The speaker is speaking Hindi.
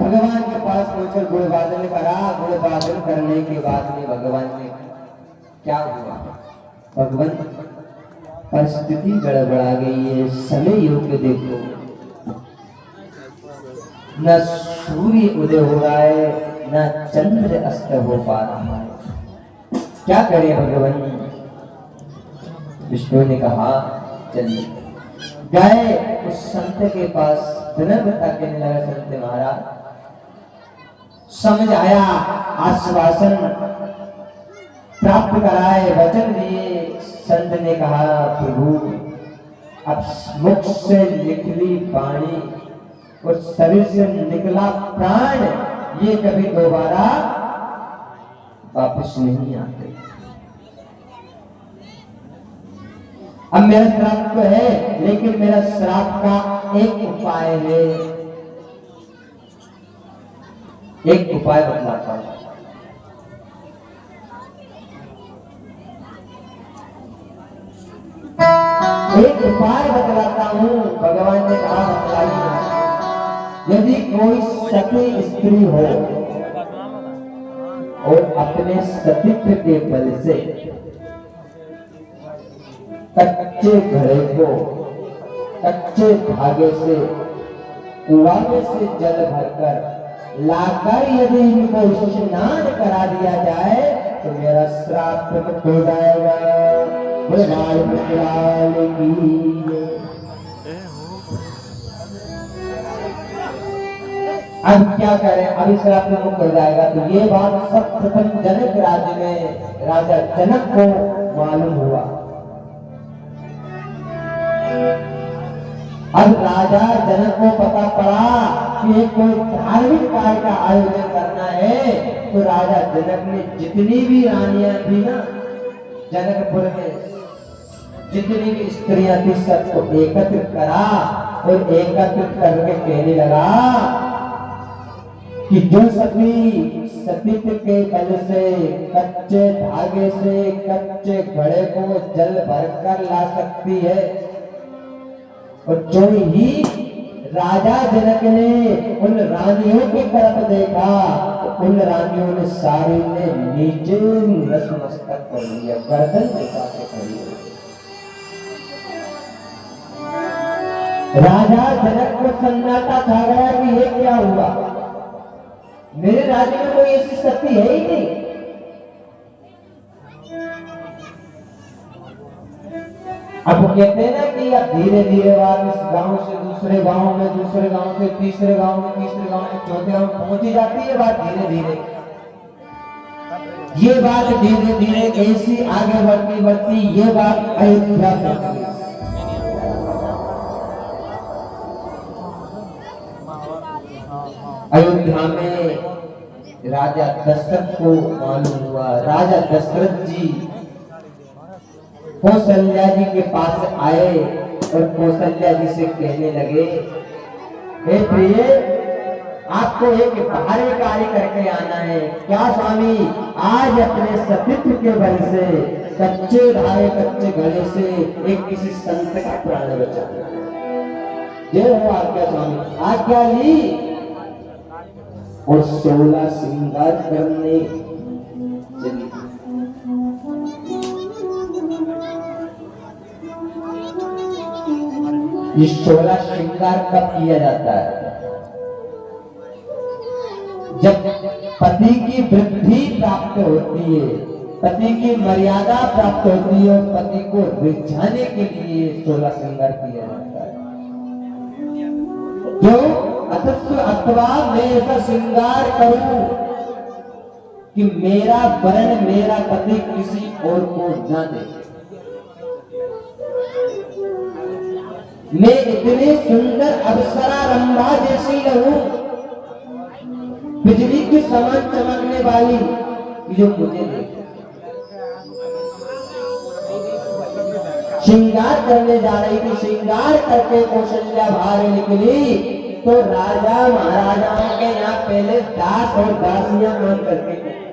भगवान के पास पहुंचकर गुणवादन करा। गुणवादन करने के बाद में भगवान ने क्या हुआ, भगवान परिस्थिति गड़बड़ा गई है। समय योग्य देखो, न सूर्य उदय हो रहा है, न चंद्र अस्त हो पा रहा है। क्या करें भगवान? विष्णु ने कहा चलिए। गए उस संत के पास, विनम्रता कहने लगा, संत महाराज समझ आया, आश्वासन प्राप्त कराए, वचन दिए। संत ने कहा प्रभु अब मुख से निकली वाणी और शरीर से निकला प्राण ये कभी दोबारा वापस नहीं आते। अब मेरा श्राप तो है, लेकिन मेरा श्राप का एक उपाय है, एक उपाय बतलाता हूं। एक उपाय बतलाता हूं। भगवान ने कहा बतलाइए। यदि कोई सती स्त्री हो और अपने सतीत्व के बल से कच्चे घड़े को कच्चे धागे से कुआं में से जल भरकर लाकर यदि इनको स्नान करा दिया जाए तो मेरा श्राप प्रकट हो जाएगा। अब क्या करें? अभी श्राप प्रमुख हो जाएगा। तो ये बात सब प्रथम जनक राज्य में राजा जनक को मालूम हुआ। अब राजा जनक को पता पड़ा कि कोई धार्मिक कार्य का आयोजन करना है, तो राजा जनक ने जितनी भी रानियां थी ना जनकपुर में, जितनी भी स्त्रियां थी सबको एकत्रित करा और एकत्रित करके कहने लगा कि जो सती सतीत्व के बल से कच्चे धागे से कच्चे घड़े को जल भरकर ला सकती है, और जो ही राजा जनक ने उन रानियों की तरफ देखा तो उन रानियों ने सारी ने नीचे नतमस्तक कर लिया, गर्दन झुका के खड़ी हो गई। राजा जनक को सन्नाटा छा गया कि ये क्या हुआ, मेरे राज्य में कोई ऐसी सती है ही नहीं। अब कहते हैं ना कि अब धीरे धीरे बात इस गांव से दूसरे गांव में, दूसरे गांव से तीसरे गांव में, तीसरे गांव में, चौथे गांव में पहुंची जाती है बात धीरे धीरे। ये बात धीरे धीरे ऐसी आगे बढ़ती बढ़ती ये बात अयोध्या पहुंची। अयोध्या में राजा दशरथ को मालूम हुआ। राजा दशरथ जी कौशल्या जी के पास आए और कौशल्या जी से कहने लगे, हे प्रिय आपको एक भारी कार्य करके आना है। क्या स्वामी? आज अपने सतीत्व के बल से कच्चे धागे कच्चे घड़े से एक किसी संत का प्राण बचाना है। जय हो आज्ञा स्वामी। आज्ञा ली और 16 श्रृंगार करने चली। ये 16 श्रृंगार कब किया जाता है? जब पति की वृद्धि प्राप्त होती है, पति की मर्यादा प्राप्त होती है, पति को रिझाने के लिए 16 श्रृंगार किया जाता है। क्यों? अथवा मैं ऐसा श्रृंगार करूं कि मेरा वर्ण मेरा पति किसी और को न देखे। मैं इतने सुंदर अप्सरा रंभा जैसी रहूं, बिजली के समान चमकने वाली, जो मुझे देखे। श्रृंगार करने जा रही थी। श्रृंगार करके कौशल्या बाहर निकली तो राजा महाराजाओं के यहाँ पहले दास और दासियां काम करते थे।